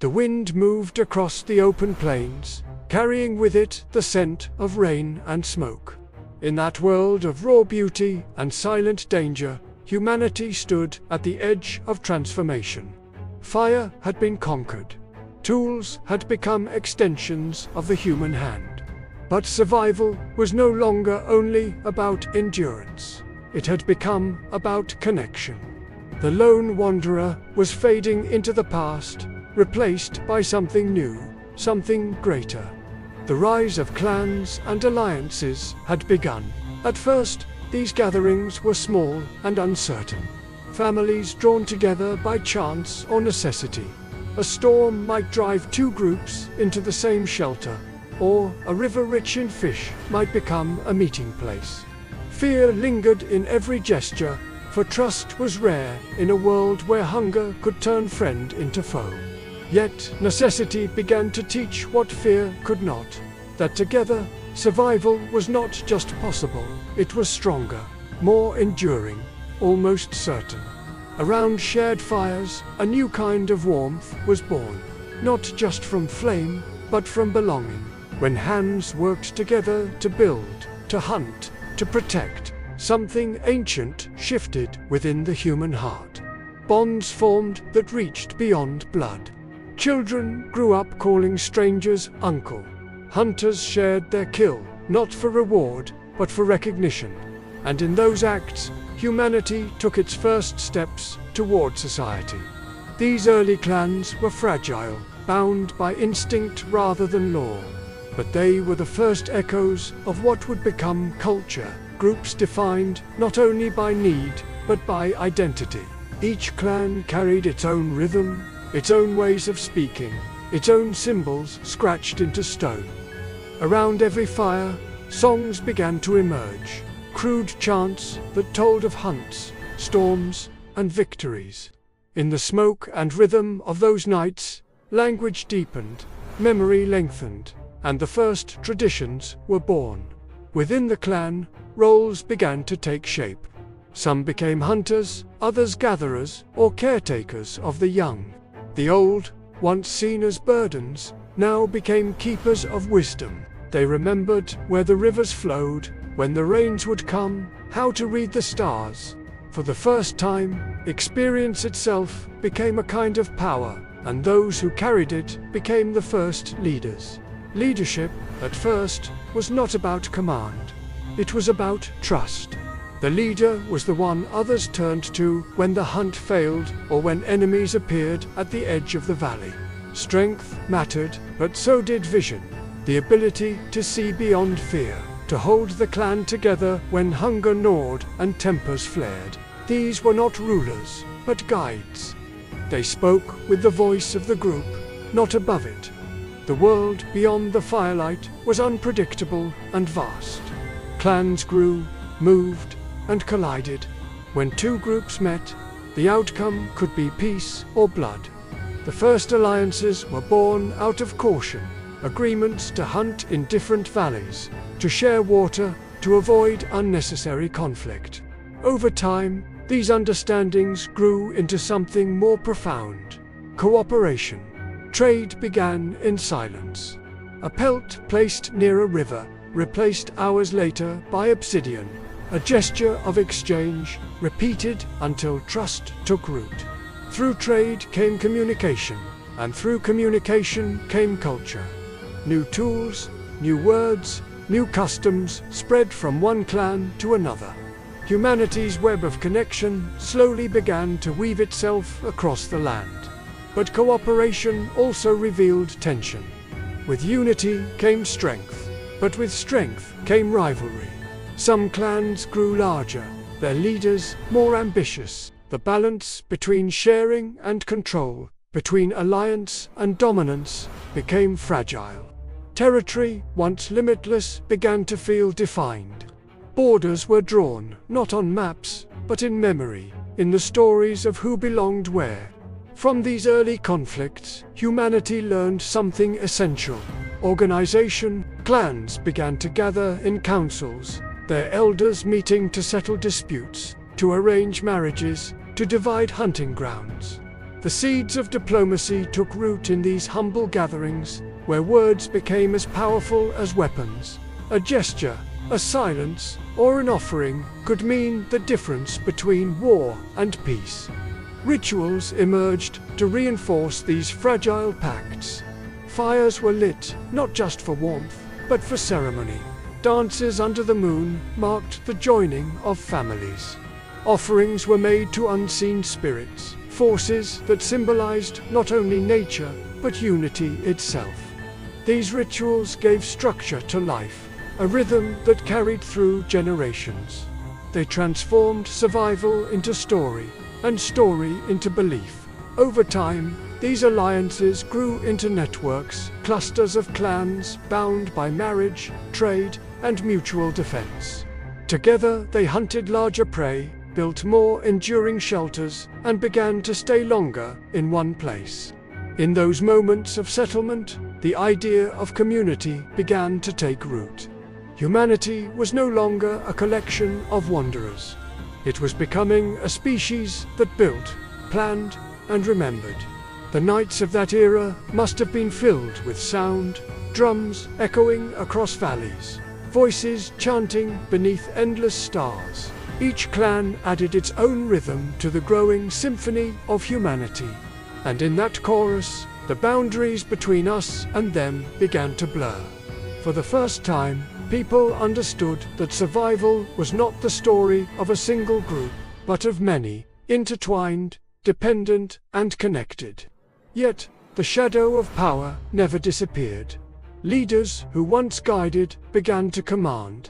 The wind moved across the open plains, carrying with it the scent of rain and smoke. In that world of raw beauty and silent danger, humanity stood at the edge of transformation. Fire had been conquered. Tools had become extensions of the human hand. But survival was no longer only about endurance. It had become about connection. The lone wanderer was fading into the past, replaced by something new, something greater. The rise of clans and alliances had begun. At first, these gatherings were small and uncertain. Families drawn together by chance or necessity. A storm might drive two groups into the same shelter, or a river rich in fish might become a meeting place. Fear lingered in every gesture, for trust was rare in a world where hunger could turn friend into foe. Yet necessity began to teach what fear could not, that together survival was not just possible, it was stronger, more enduring, almost certain. Around shared fires, a new kind of warmth was born, not just from flame, but from belonging. When hands worked together to build, to hunt, to protect, something ancient shifted within the human heart. Bonds formed that reached beyond blood. Children grew up calling strangers uncle. Hunters shared their kill, not for reward, but for recognition. And in those acts, humanity took its first steps toward society. These early clans were fragile, bound by instinct rather than law. But they were the first echoes of what would become culture, groups defined not only by need, but by identity. Each clan carried its own rhythm, its own ways of speaking, its own symbols scratched into stone. Around every fire, songs began to emerge, crude chants that told of hunts, storms, and victories. In the smoke and rhythm of those nights, language deepened, memory lengthened, and the first traditions were born. Within the clan, roles began to take shape. Some became hunters, others gatherers or caretakers of the young. The old, once seen as burdens, now became keepers of wisdom. They remembered where the rivers flowed, when the rains would come, how to read the stars. For the first time, experience itself became a kind of power, and those who carried it became the first leaders. Leadership, at first, was not about command. It was about trust. The leader was the one others turned to when the hunt failed or when enemies appeared at the edge of the valley. Strength mattered, but so did vision. The ability to see beyond fear, to hold the clan together when hunger gnawed and tempers flared. These were not rulers, but guides. They spoke with the voice of the group, not above it. The world beyond the firelight was unpredictable and vast. Clans grew, moved, and collided. When two groups met, the outcome could be peace or blood. The first alliances were born out of caution, agreements to hunt in different valleys, to share water, to avoid unnecessary conflict. Over time, these understandings grew into something more profound: cooperation. Trade began in silence. A pelt placed near a river, replaced hours later by obsidian. A gesture of exchange, repeated until trust took root. Through trade came communication, and through communication came culture. New tools, new words, new customs spread from one clan to another. Humanity's web of connection slowly began to weave itself across the land. But cooperation also revealed tension. With unity came strength, but with strength came rivalry. Some clans grew larger, their leaders more ambitious. The balance between sharing and control, between alliance and dominance, became fragile. Territory, once limitless, began to feel defined. Borders were drawn, not on maps, but in memory, in the stories of who belonged where. From these early conflicts, humanity learned something essential: organization. Clans began to gather in councils, their elders meeting to settle disputes, to arrange marriages, to divide hunting grounds. The seeds of diplomacy took root in these humble gatherings, where words became as powerful as weapons. A gesture, a silence, or an offering could mean the difference between war and peace. Rituals emerged to reinforce these fragile pacts. Fires were lit, not just for warmth, but for ceremony. Dances under the moon marked the joining of families. Offerings were made to unseen spirits, forces that symbolized not only nature, but unity itself. These rituals gave structure to life, a rhythm that carried through generations. They transformed survival into story, and story into belief. Over time, these alliances grew into networks, clusters of clans bound by marriage, trade, and mutual defense. Together they hunted larger prey, built more enduring shelters, and began to stay longer in one place. In those moments of settlement, the idea of community began to take root. Humanity was no longer a collection of wanderers. It was becoming a species that built, planned, and remembered. The nights of that era must have been filled with sound, drums echoing across valleys, voices chanting beneath endless stars. Each clan added its own rhythm to the growing symphony of humanity. And in that chorus, the boundaries between us and them began to blur. For the first time, people understood that survival was not the story of a single group, but of many, intertwined, dependent, and connected. Yet, the shadow of power never disappeared. Leaders who once guided began to command.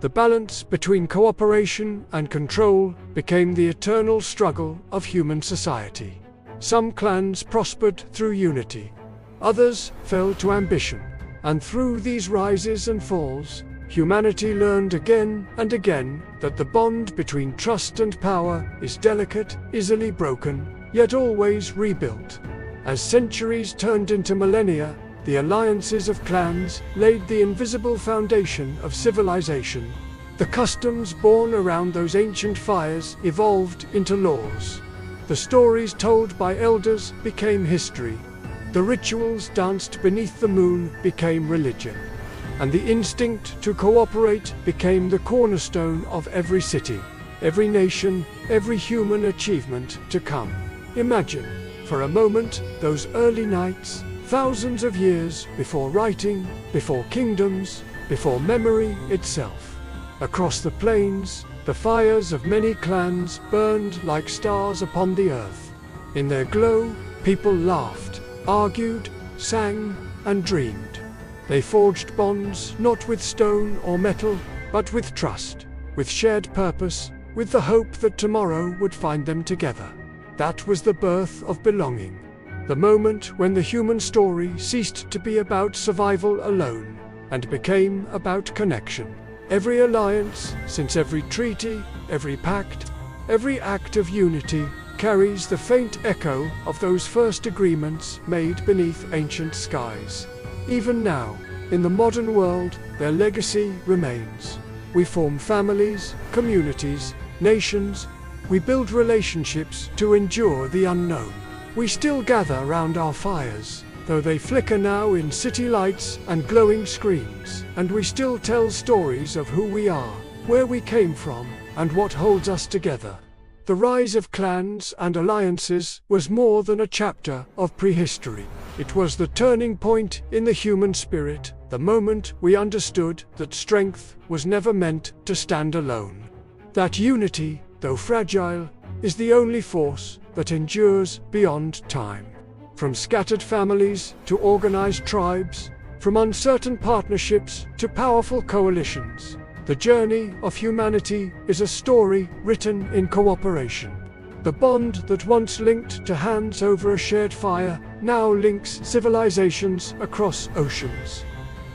The balance between cooperation and control became the eternal struggle of human society. Some clans prospered through unity, others fell to ambition, and through these rises and falls, humanity learned again and again that the bond between trust and power is delicate, easily broken, yet always rebuilt. As centuries turned into millennia, the alliances of clans laid the invisible foundation of civilization. The customs born around those ancient fires evolved into laws. The stories told by elders became history. The rituals danced beneath the moon became religion. And the instinct to cooperate became the cornerstone of every city, every nation, every human achievement to come. Imagine, for a moment, those early nights, thousands of years before writing, before kingdoms, before memory itself. Across the plains, the fires of many clans burned like stars upon the earth. In their glow, people laughed, argued, sang, and dreamed. They forged bonds not with stone or metal, but with trust, with shared purpose, with the hope that tomorrow would find them together. That was the birth of belonging. The moment when the human story ceased to be about survival alone, and became about connection. Every alliance, since every treaty, every pact, every act of unity, carries the faint echo of those first agreements made beneath ancient skies. Even now, in the modern world, their legacy remains. We form families, communities, nations. We build relationships to endure the unknown. We still gather round our fires, though they flicker now in city lights and glowing screens, and we still tell stories of who we are, where we came from, and what holds us together. The rise of clans and alliances was more than a chapter of prehistory. It was the turning point in the human spirit, the moment we understood that strength was never meant to stand alone. That unity, though fragile, is the only force that endures beyond time. From scattered families to organized tribes, from uncertain partnerships to powerful coalitions, the journey of humanity is a story written in cooperation. The bond that once linked to hands over a shared fire now links civilizations across oceans.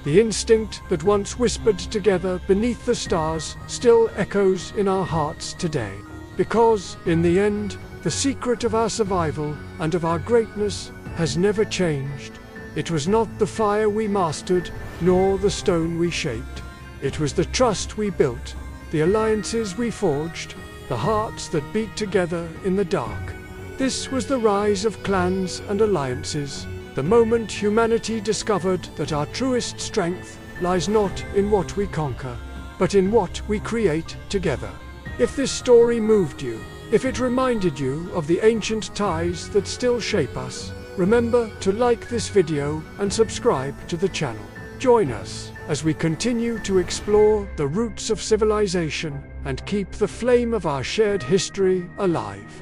The instinct that once whispered together beneath the stars still echoes in our hearts today. Because, in the end, the secret of our survival and of our greatness has never changed. It was not the fire we mastered, nor the stone we shaped. It was the trust we built, the alliances we forged, the hearts that beat together in the dark. This was the rise of clans and alliances, the moment humanity discovered that our truest strength lies not in what we conquer, but in what we create together. If this story moved you, if it reminded you of the ancient ties that still shape us, remember to like this video and subscribe to the channel. Join us as we continue to explore the roots of civilization and keep the flame of our shared history alive.